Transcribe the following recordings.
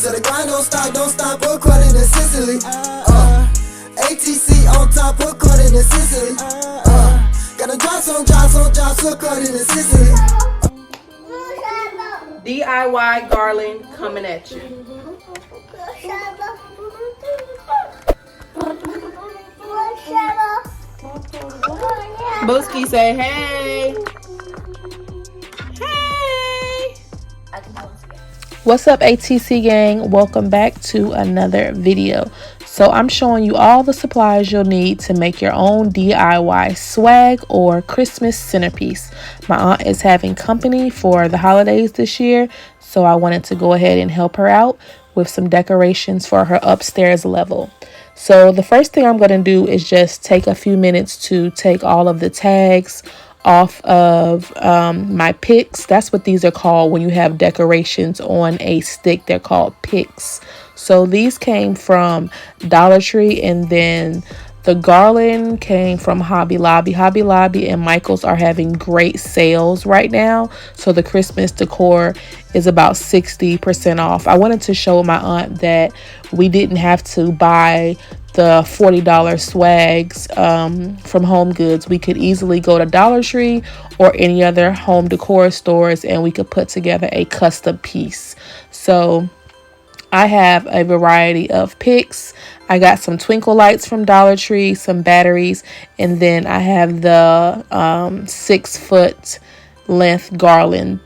So the grind don't stop, according to Cicely. ATC on top, according to Cicely. Gotta drops, according to Cicely. DIY Garland coming at you. Booski say hey. Hey. What's up, ATC gang? Welcome back to another video. So I'm showing you all the supplies you'll need to make your own DIY swag or Christmas centerpiece. My aunt is having company for the holidays this year, so I wanted to go ahead and help her out with some decorations for her upstairs level. So the first thing I'm going to do is just take a few minutes to take all of the tags off of my picks. That's what these are called when you have decorations on a stick. They're called picks. So these came from Dollar Tree, and then the Garland came from Hobby Lobby. Hobby Lobby and Michael's are having great sales right now. So the Christmas decor is about 60% off. I wanted to show my aunt that we didn't have to buy the $40 swags from Home Goods. We could easily go to Dollar Tree or any other home decor stores, and we could put together a custom piece. So I have a variety of picks. I got some twinkle lights from Dollar Tree, some batteries, and then I have the 6-foot length garland.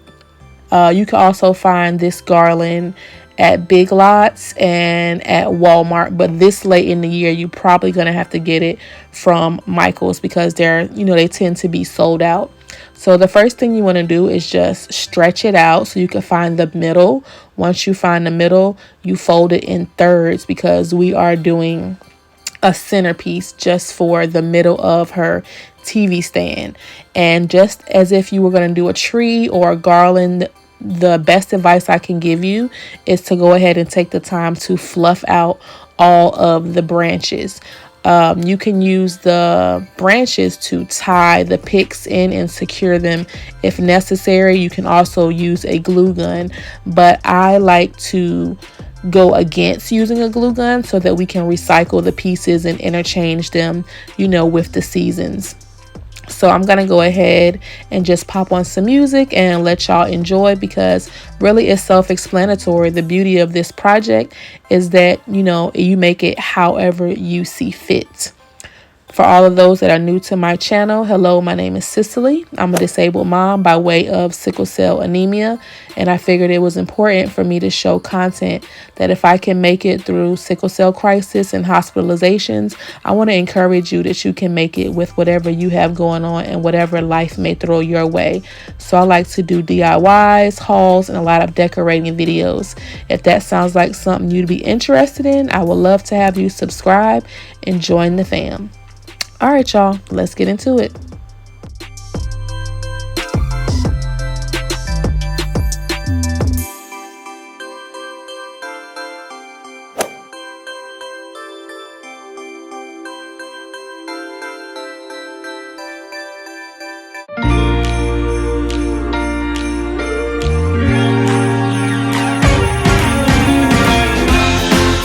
You can also find this garland at Big Lots and at Walmart, but this late in the year you're probably gonna have to get it from Michael's because they tend to be sold out. So the first thing you want to do is just stretch it out so you can find the middle. Once you find the middle, you fold it in thirds because we are doing a centerpiece just for the middle of her TV stand. And just as if you were going to do a tree or a garland, the best advice I can give you is to go ahead and take the time to fluff out all of the branches. You can use the branches to tie the picks in and secure them if necessary. You can also use a glue gun, but I like to go against using a glue gun so that we can recycle the pieces and interchange them, with the seasons. So I'm going to go ahead and just pop on some music and let y'all enjoy, because really it's self-explanatory. The beauty of this project is that, you make it however you see fit. For all of those that are new to my channel, hello, my name is Cicely. I'm a disabled mom by way of sickle cell anemia, and I figured it was important for me to show content that if I can make it through sickle cell crisis and hospitalizations, I want to encourage you that you can make it with whatever you have going on and whatever life may throw your way. So I like to do DIYs, hauls, and a lot of decorating videos. If that sounds like something you'd be interested in, I would love to have you subscribe and join the fam. All right, y'all, let's get into it.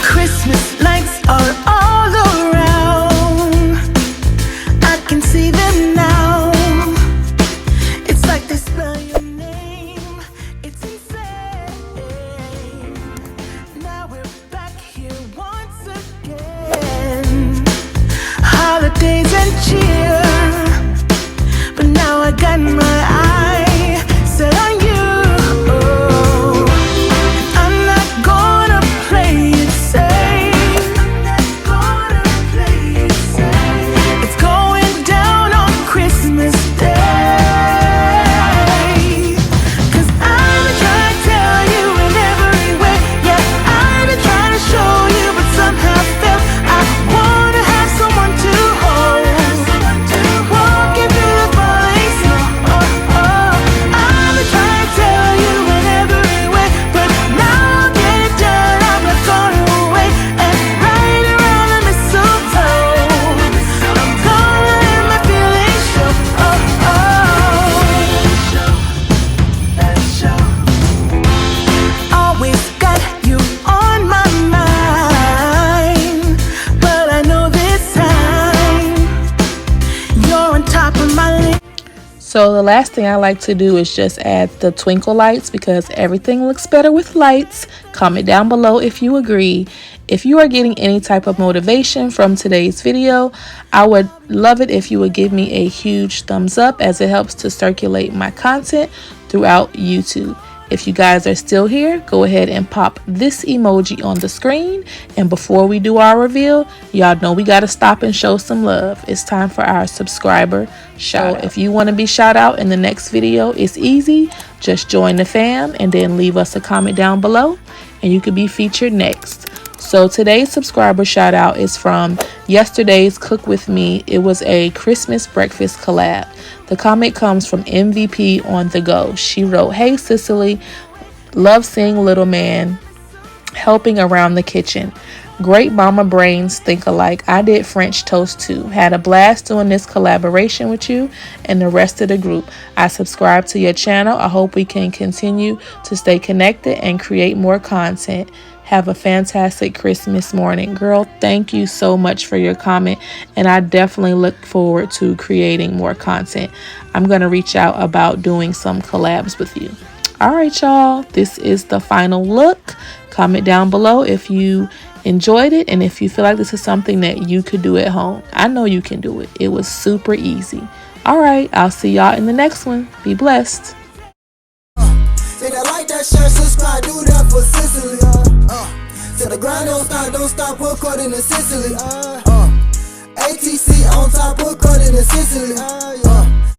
Christmas lights are all around. I can see them now. So the last thing I like to do is just add the twinkle lights because everything looks better with lights. Comment down below if you agree. If you are getting any type of motivation from today's video, I would love it if you would give me a huge thumbs up, as it helps to circulate my content throughout YouTube. If you guys are still here, go ahead and pop this emoji on the screen. And before we do our reveal, y'all know we got to stop and show some love. It's time for our subscriber shout out. If you want to be shout out in the next video, it's easy. Just join the fam and then leave us a comment down below and you could be featured next. So today's subscriber shout out is from yesterday's Cook With Me. It was a Christmas breakfast collab. The comment comes from MVP on the go. She wrote, "Hey Cicely, love seeing little man helping around the kitchen. Great mama brains think alike. I did French toast too. Had a blast doing this collaboration with you and the rest of the group. I subscribe to your channel. I hope we can continue to stay connected and create more content. Have a fantastic Christmas morning." Girl, thank you so much for your comment, and I definitely look forward to creating more content. I'm going to reach out about doing some collabs with you. All right, y'all, this is the final look. Comment down below if you enjoyed it and if you feel like this is something that you could do at home. I know you can do it. It was super easy. All right, I'll see y'all in the next one. Be blessed. Say that like that shirt, subscribe, do that for Cicely. Till the grind don't stop, according to Cicely. ATC on top, according to Cicely.